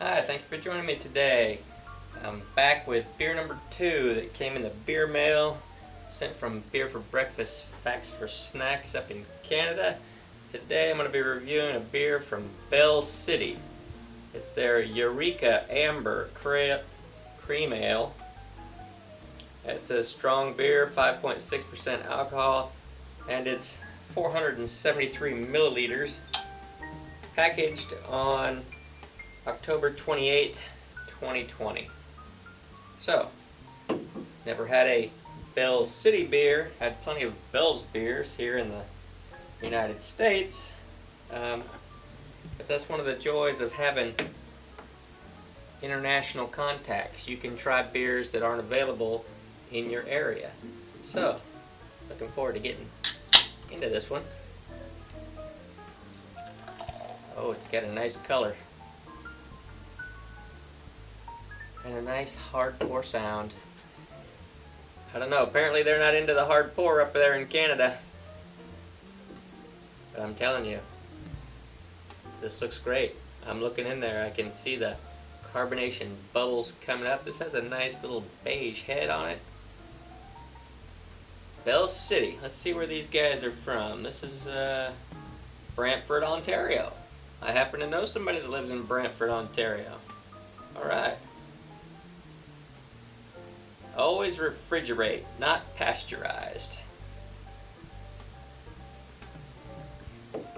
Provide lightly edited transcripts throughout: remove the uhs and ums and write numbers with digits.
Hi, thank you for joining me today. I'm back with beer number 2 that came in the beer mail, sent from BeerForBreakfast, FactsForSnacks up in Canada. Today I'm going to be reviewing a beer from Bell City. It's their Eureka Amber Cream Ale. It's a strong beer, 5.6% alcohol, and it's 473 milliliters, packaged on October 28, 2020. So, never had a Bell City beer, had plenty of Bell's beers here in the United States, but that's one of the joys of having international contacts. You can try beers that aren't available in your area. So, looking forward to getting into this one. Oh, it's got a nice color. And a nice hard pour sound. I don't know, apparently they're not into the hard pour up there in Canada. But I'm telling you, this looks great. I'm looking in there, I can see the carbonation bubbles coming up. This has a nice little beige head on it. Bell City, let's see where these guys are from. This is Brantford, Ontario. I happen to know somebody that lives in Brantford, Ontario. Alright. Always refrigerate, not pasteurized.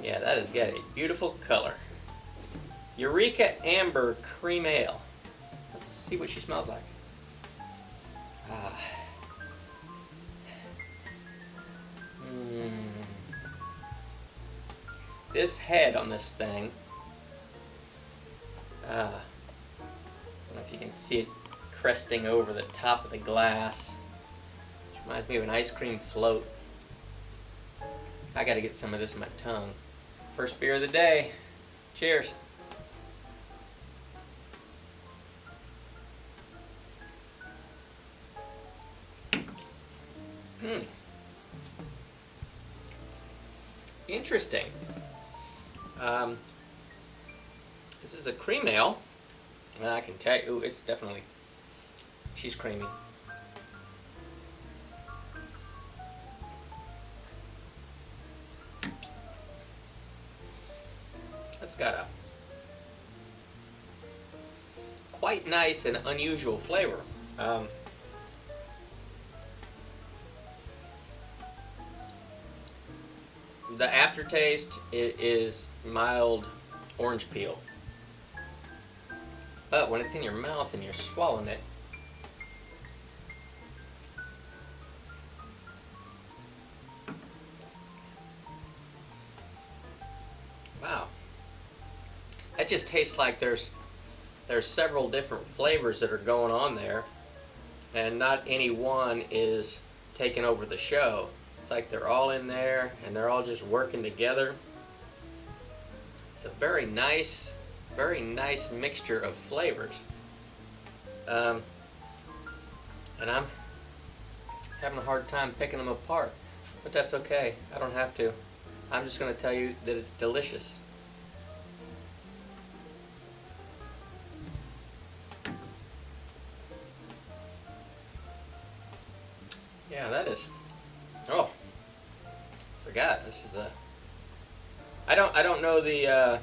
Yeah, that has got a beautiful color. Eureka Amber Cream Ale. Let's see what she smells like. This head on this thing, I don't know if you can see it cresting over the top of the glass. Which reminds me of an ice cream float. I gotta get some of this in my tongue. First beer of the day. Cheers. Interesting. This is a cream ale, and I can tell you, it's definitely, she's creamy. That's got a quite nice and unusual flavor. The aftertaste is mild orange peel. But when it's in your mouth and you're swallowing it, wow. That just tastes like there's several different flavors that are going on there, and not any one is taking over the show. It's like they're all in there and they're all just working together. It's a very nice mixture of flavors. And I'm having a hard time picking them apart, but that's okay. I don't have to. I'm just going to tell you that it's delicious. Yeah, that is. Oh, forgot. This is a. I don't know the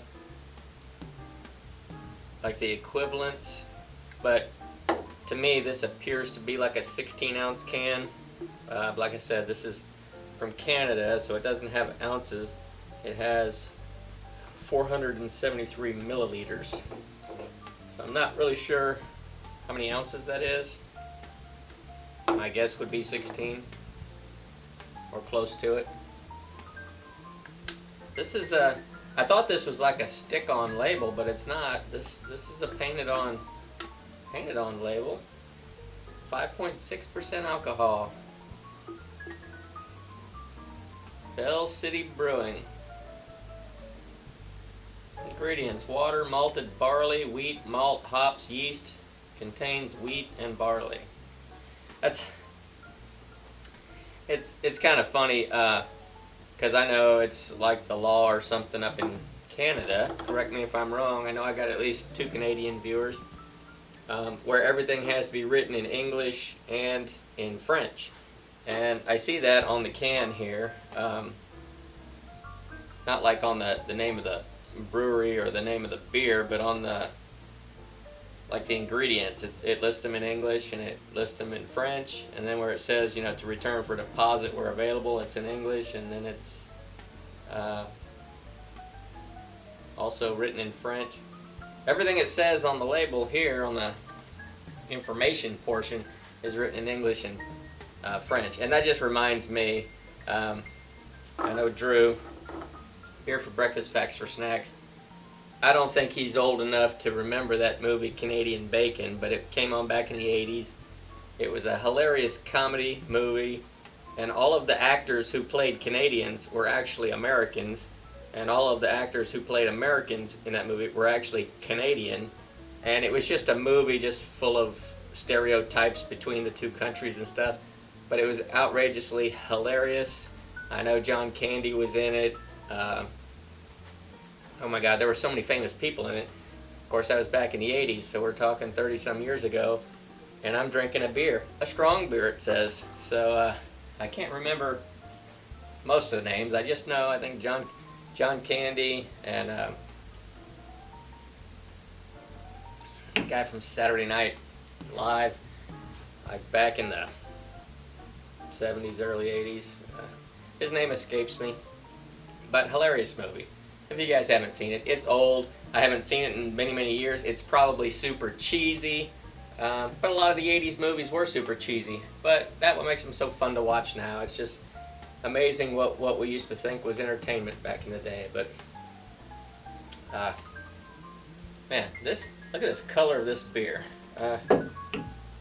like the equivalents, but to me this appears to be like a 16-ounce can. Like I said, this is from Canada, so it doesn't have ounces. It has 473 milliliters. So I'm not really sure how many ounces that is. My guess would be 16 or close to it. This is a, I thought this was like a stick-on label, but it's not. This is a painted on label. 5.6% alcohol. Bell City Brewing. Ingredients: water, malted barley, wheat, malt, hops, yeast. Contains wheat and barley. It's kind of funny because I know it's like the law or something up in Canada, correct me if I'm wrong, I know I got at least 2 Canadian viewers, where everything has to be written in English and in French. And I see that on the can here, not like on the name of the brewery or the name of the beer, but on the ingredients. It lists them in English and it lists them in French, and then where it says, you know, to return for deposit where available, it's in English, and then it's also written in French. Everything it says on the label here on the information portion is written in English and French. And that just reminds me, I know Drew, Beer for Breakfast, Facts for Snacks, I don't think he's old enough to remember that movie Canadian Bacon, but it came on back in the 80s. It was a hilarious comedy movie, and all of the actors who played Canadians were actually Americans, and all of the actors who played Americans in that movie were actually Canadian. And it was just a movie just full of stereotypes between the two countries and stuff, but it was outrageously hilarious. I know John Candy was in it. Oh my God, there were so many famous people in it. Of course, that was back in the 80s, so we're talking 30-some years ago. And I'm drinking a beer. A strong beer, it says. So, I can't remember most of the names. I just know, I think John Candy and the guy from Saturday Night Live, like back in the 70s, early 80s. His name escapes me. But hilarious movie. If you guys haven't seen it, it's old. I haven't seen it in many, many years. It's probably super cheesy. But a lot of the 80s movies were super cheesy. But that's what makes them so fun to watch now. It's just amazing what we used to think was entertainment back in the day. But, man, look at this color of this beer.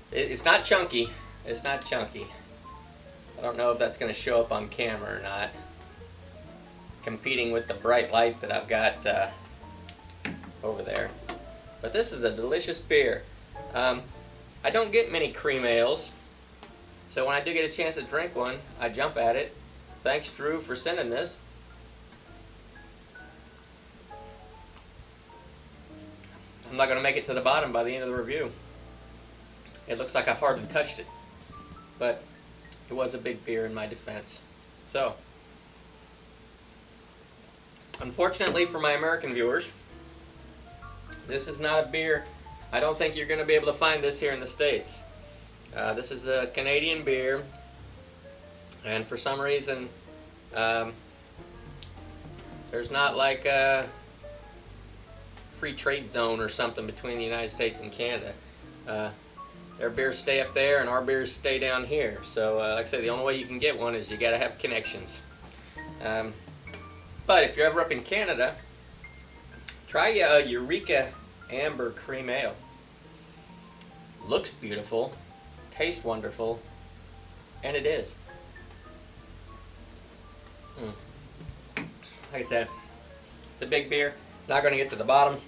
It's not chunky. It's not chunky. I don't know if that's going to show up on camera or not, competing with the bright light that I've got over there. But this is a delicious beer. I don't get many cream ales, so when I do get a chance to drink one, I jump at it. Thanks, Drew, for sending this. I'm not going to make it to the bottom by the end of the review. It looks like I've hardly touched it, but it was a big beer in my defense. So, unfortunately for my American viewers, this is not a beer. I don't think you're going to be able to find this here in the States. This is a Canadian beer, and for some reason, there's not like a free trade zone or something between the United States and Canada. Their beers stay up there and our beers stay down here. So, like I said, the only way you can get one is you got to have connections. But if you're ever up in Canada, try a Eureka Amber Cream Ale. Looks beautiful, tastes wonderful, and it is. Like I said, it's a big beer. Not going to get to the bottom.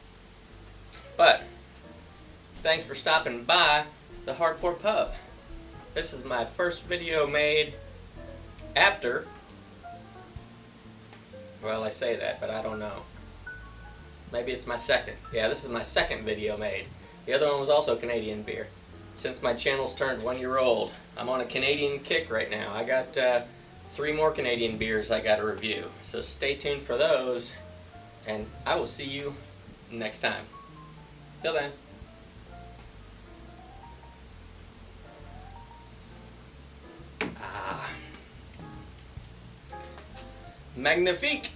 But thanks for stopping by the Hardcore Pub. This is my first video made after, well, I say that, but I don't know. Maybe it's my second. Yeah, this is my second video made. The other one was also Canadian beer. Since my channel's turned 1 year old, I'm on a Canadian kick right now. I got 3 more Canadian beers I got to review. So stay tuned for those, and I will see you next time. Till then. Magnifique!